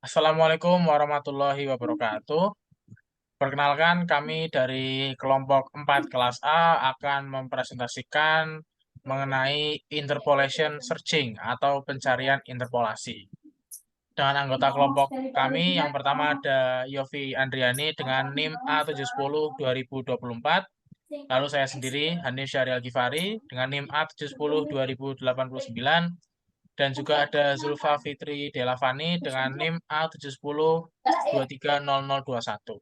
Assalamualaikum warahmatullahi wabarakatuh. Perkenalkan, kami dari kelompok 4 kelas A akan mempresentasikan mengenai interpolation searching atau pencarian interpolasi. Dengan anggota kelompok kami, yang pertama ada Yofi Andriani dengan NIM A710-2024. Lalu saya sendiri, Hanif Syahrial Gifari dengan NIM A710-2089. Dan juga ada Zulfa Fitri Delavani dengan NIM A710-230021.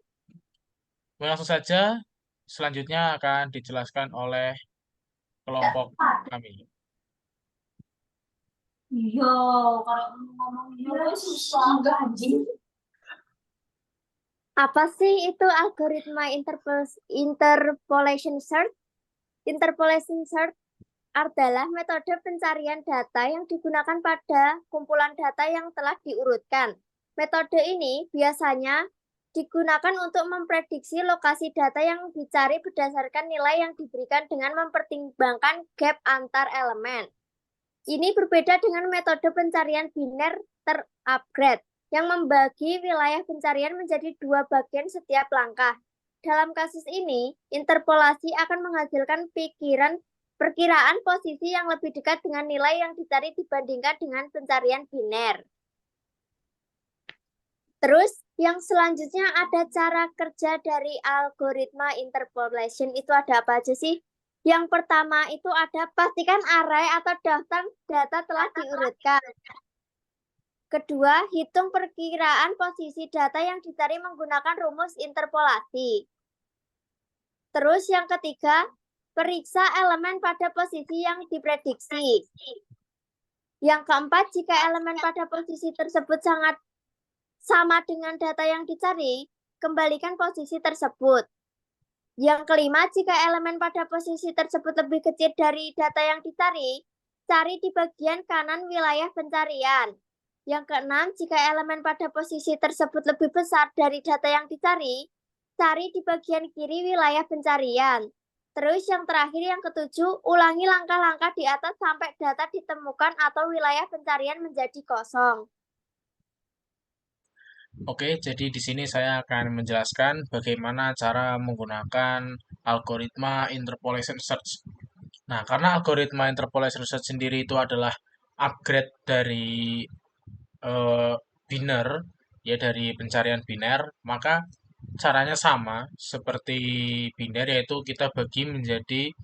Langsung saja, selanjutnya akan dijelaskan oleh kelompok kami. Iya, kalau ngomong iya susah. Enggak anjing. Apa sih itu algoritma interpolation search? Interpolation search adalah metode pencarian data yang digunakan pada kumpulan data yang telah diurutkan. Metode ini biasanya digunakan untuk memprediksi lokasi data yang dicari berdasarkan nilai yang diberikan dengan mempertimbangkan gap antar elemen. Ini berbeda dengan metode pencarian biner terupgrade yang membagi wilayah pencarian menjadi dua bagian setiap langkah. Dalam kasus ini, interpolasi akan menghasilkan perkiraan posisi yang lebih dekat dengan nilai yang dicari dibandingkan dengan pencarian biner. Terus, yang selanjutnya ada cara kerja dari algoritma interpolation. Itu ada apa aja sih? Yang pertama itu ada pastikan array atau daftar data telah diurutkan. Kedua, hitung perkiraan posisi data yang dicari menggunakan rumus interpolasi. Terus yang ketiga, periksa elemen pada posisi yang diprediksi. Yang keempat, jika elemen pada posisi tersebut sangat sama dengan data yang dicari, kembalikan posisi tersebut. Yang kelima, jika elemen pada posisi tersebut lebih kecil dari data yang dicari, cari di bagian kanan wilayah pencarian. Yang keenam, jika elemen pada posisi tersebut lebih besar dari data yang dicari, cari di bagian kiri wilayah pencarian. Terus yang terakhir, yang ketujuh, ulangi langkah-langkah di atas sampai data ditemukan atau wilayah pencarian menjadi kosong. Oke, jadi di sini saya akan menjelaskan bagaimana cara menggunakan algoritma interpolation search. Nah, karena algoritma interpolation search sendiri itu adalah upgrade dari biner, ya dari pencarian biner, maka caranya sama seperti biner, yaitu kita bagi menjadi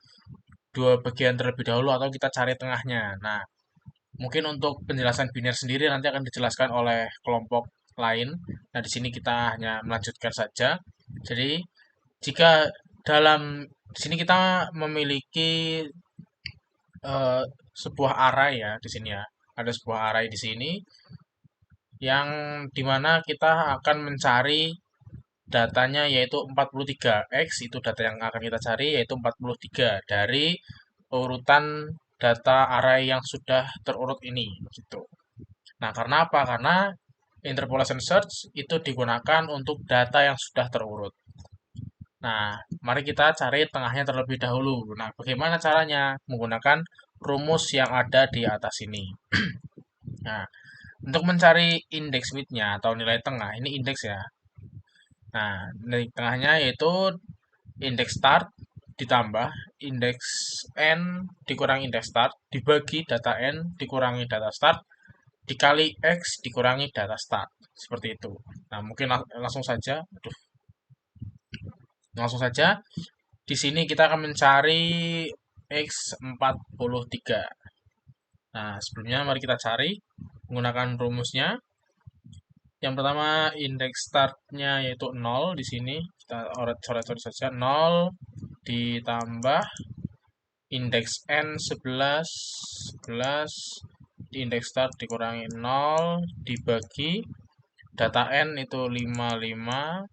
dua bagian terlebih dahulu atau kita cari tengahnya. Nah, mungkin untuk penjelasan biner sendiri nanti akan dijelaskan oleh kelompok lain. Nah, di sini kita hanya melanjutkan saja. Jadi, jika dalam di sini kita memiliki eh, sebuah array ya di sini ya. Ada sebuah array di sini yang dimana kita akan mencari datanya yaitu 43x, itu data yang akan kita cari yaitu 43 dari urutan data array yang sudah terurut ini gitu. Nah, karena apa? Karena interpolation search itu digunakan untuk data yang sudah terurut. Nah, mari kita cari tengahnya terlebih dahulu. Nah, bagaimana caranya? Menggunakan rumus yang ada di atas ini. Nah, untuk mencari indeks width-nya atau nilai tengah, ini indeks ya. Nah, nilai tengahnya yaitu indeks start ditambah indeks n dikurangi indeks start dibagi data n dikurangi data start dikali x dikurangi data start. Seperti itu. Nah, mungkin langsung saja. Langsung saja. Di sini kita akan mencari x43. Nah, sebelumnya mari kita cari menggunakan rumusnya. Yang pertama indeks startnya yaitu 0 di sini. Kita coret-coret saja 0 ditambah indeks n 11 11 di indeks start dikurangi 0 dibagi data n itu 55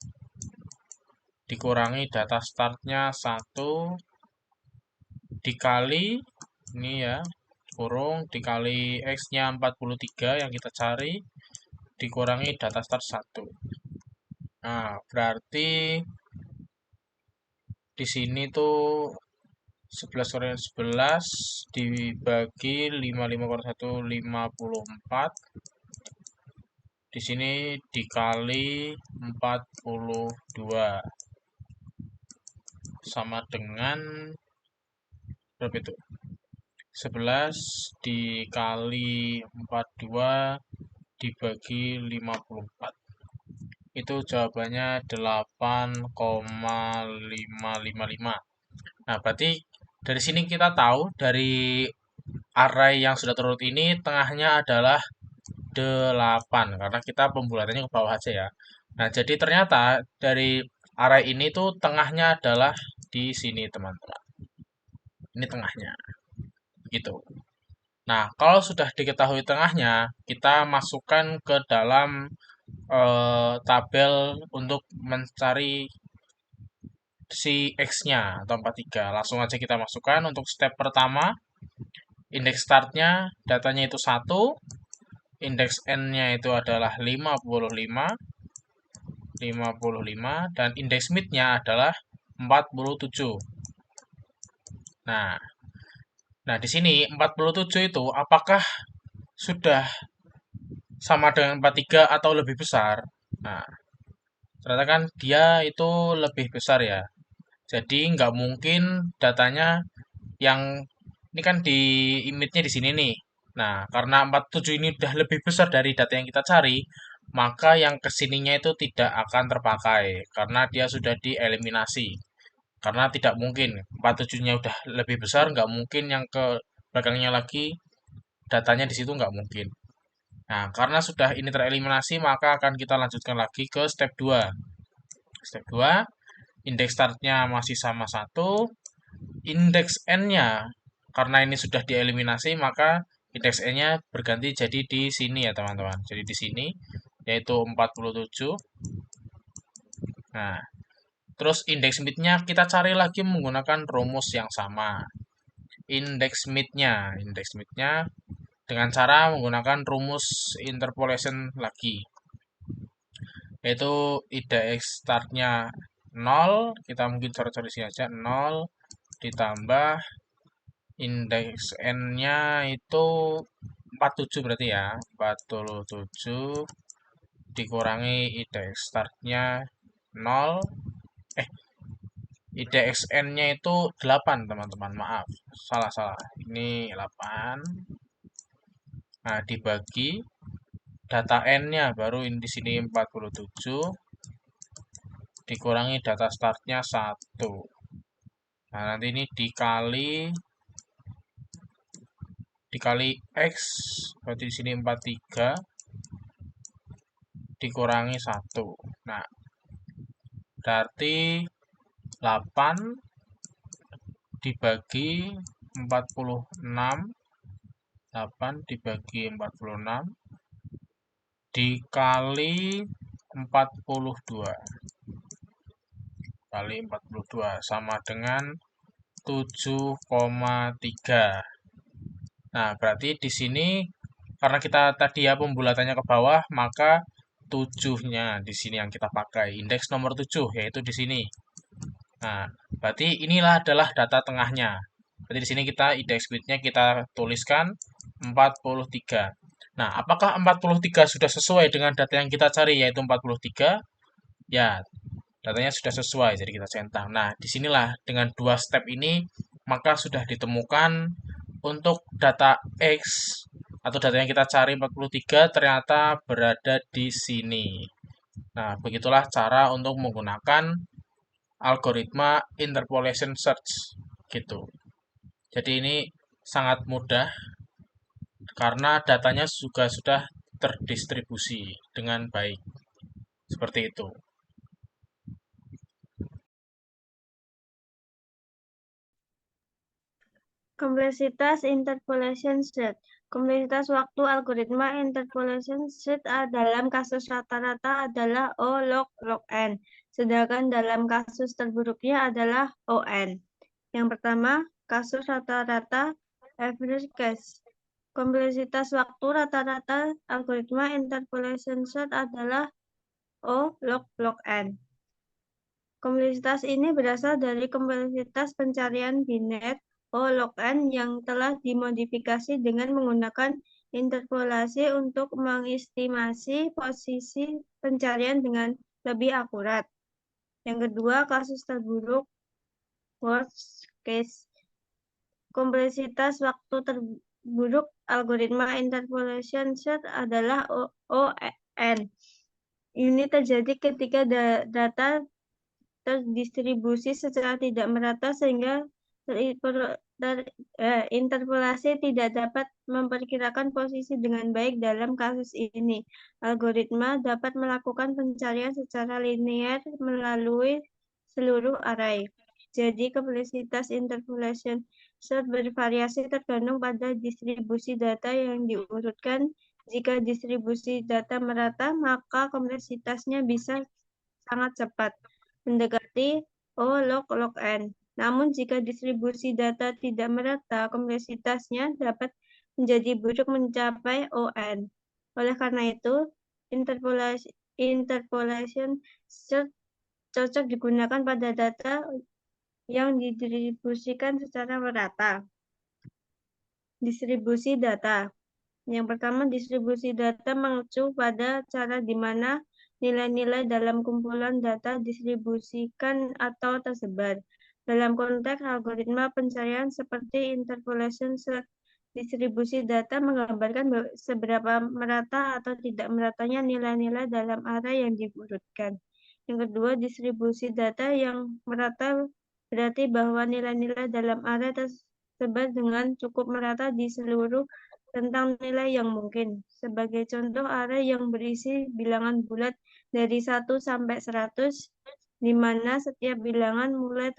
dikurangi data startnya 1 dikali ini ya kurung dikali x-nya 43 yang kita cari dikurangi data start 1. Nah, berarti di sini tuh 11 kurang 11 dibagi 55 kurang 1 54 Di sini dikali 42 sama dengan berapa itu? 11 dikali 42 dibagi 54. Itu jawabannya 8,555. Nah, berarti dari sini kita tahu dari array yang sudah terurut ini tengahnya adalah 8 karena kita pembulatannya ke bawah aja ya. Nah, jadi ternyata dari array ini tuh tengahnya adalah di sini, teman-teman. Ini tengahnya. Gitu. Nah, kalau sudah diketahui tengahnya, kita masukkan ke dalam tabel untuk mencari si X-nya atau 43. Langsung aja kita masukkan untuk step pertama. Indeks startnya datanya itu 1. Indeks N-nya itu adalah 55. Dan indeks mid-nya adalah 47. Nah, di sini 47 itu apakah sudah sama dengan 43 atau lebih besar? Nah, ternyata kan dia itu lebih besar ya. Jadi nggak mungkin datanya yang ini kan di image-nya di sini nih. Nah, karena 47 ini udah lebih besar dari data yang kita cari, maka yang kesininya itu tidak akan terpakai karena dia sudah dieliminasi. Karena tidak mungkin 47-nya udah lebih besar, nggak mungkin yang ke belakangnya lagi datanya di situ nggak mungkin. Nah, karena sudah ini tereliminasi, maka akan kita lanjutkan lagi ke step 2. Step 2, indeks startnya masih sama 1, indeks N-nya karena ini sudah dieliminasi, maka indeks N-nya berganti jadi di sini ya, teman-teman. Jadi di sini yaitu 47. Nah, terus indeks mid-nya kita cari lagi menggunakan rumus yang sama. Indeks mid-nya dengan cara menggunakan rumus interpolation lagi. Yaitu indeks startnya 0, kita mungkin cari-cari sini aja, 0 ditambah indeks N-nya itu 47 berarti ya. 47 dikurangi indeks startnya 0. Indeks N-nya itu 8, teman-teman. Maaf, salah. Ini 8. Nah, dibagi data N-nya baru di sini 47 dikurangi data startnya 1. Nah, nanti ini dikali X, berarti di sini 43 dikurangi 1. Nah, berarti 8 dibagi 46, 8 dibagi 46 dikali 42 kali 42 sama dengan 7,3. Nah, berarti di sini karena kita tadi ya pembulatannya ke bawah, maka 7-nya di sini yang kita pakai. Indeks nomor 7 yaitu di sini. Nah, berarti inilah adalah data tengahnya. Berarti di sini kita indeks bit-nya kita tuliskan 43. Nah, apakah 43 sudah sesuai dengan data yang kita cari yaitu 43? Ya, datanya sudah sesuai, jadi kita centang. Nah, disinilah dengan 2 step ini, maka sudah ditemukan untuk data X atau data yang kita cari 43 ternyata berada di sini. Nah, begitulah cara untuk menggunakan algoritma interpolation search gitu. Jadi ini sangat mudah karena datanya juga sudah terdistribusi dengan baik. Seperti itu. Kompleksitas interpolation set. Kompleksitas waktu algoritma interpolation set dalam kasus rata-rata adalah O log N, sedangkan dalam kasus terburuknya adalah ON. Yang pertama, kasus rata-rata average case. Kompleksitas waktu rata-rata algoritma interpolation set adalah O log N. Kompleksitas ini berasal dari kompleksitas pencarian biner O log N yang telah dimodifikasi dengan menggunakan interpolasi untuk mengestimasi posisi pencarian dengan lebih akurat. Yang kedua, kasus terburuk, worst case. Kompleksitas waktu terburuk algoritma interpolation search adalah ON. Ini terjadi ketika data terdistribusi secara tidak merata sehingga interpolasi tidak dapat memperkirakan posisi dengan baik. Dalam kasus ini, algoritma dapat melakukan pencarian secara linear melalui seluruh array. Jadi, kompleksitas interpolation search bervariasi tergantung pada distribusi data yang diurutkan. Jika distribusi data merata, maka kompleksitasnya bisa sangat cepat, mendekati O log n. Namun, jika distribusi data tidak merata, kompleksitasnya dapat menjadi buruk mencapai ON. Oleh karena itu, interpolation search cocok digunakan pada data yang didistribusikan secara merata. Distribusi data. Yang pertama, distribusi data mengacu pada cara di mana nilai-nilai dalam kumpulan data distribusikan atau tersebar. Dalam konteks algoritma pencarian seperti interpolation search, distribusi data menggambarkan seberapa merata atau tidak meratanya nilai-nilai dalam array yang diurutkan. Yang kedua, distribusi data yang merata berarti bahwa nilai-nilai dalam array tersebar dengan cukup merata di seluruh tentang nilai yang mungkin. Sebagai contoh, array yang berisi bilangan bulat dari 1 sampai 100, di mana setiap bilangan mulai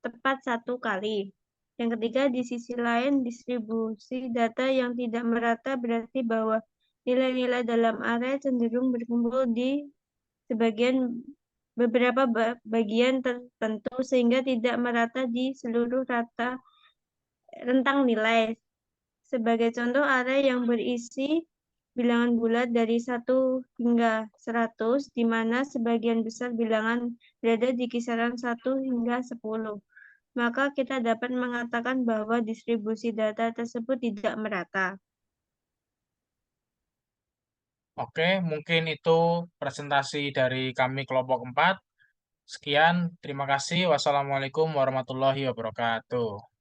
tepat 1 kali. Yang ketiga, di sisi lain, distribusi data yang tidak merata berarti bahwa nilai-nilai dalam array cenderung berkumpul di beberapa bagian tertentu sehingga tidak merata di seluruh rentang nilai. Sebagai contoh, array yang berisi bilangan bulat dari 1 hingga 100, di mana sebagian besar bilangan berada di kisaran 1 hingga 10. Maka kita dapat mengatakan bahwa distribusi data tersebut tidak merata. Oke, mungkin itu presentasi dari kami kelompok 4. Sekian, terima kasih. Wassalamualaikum warahmatullahi wabarakatuh.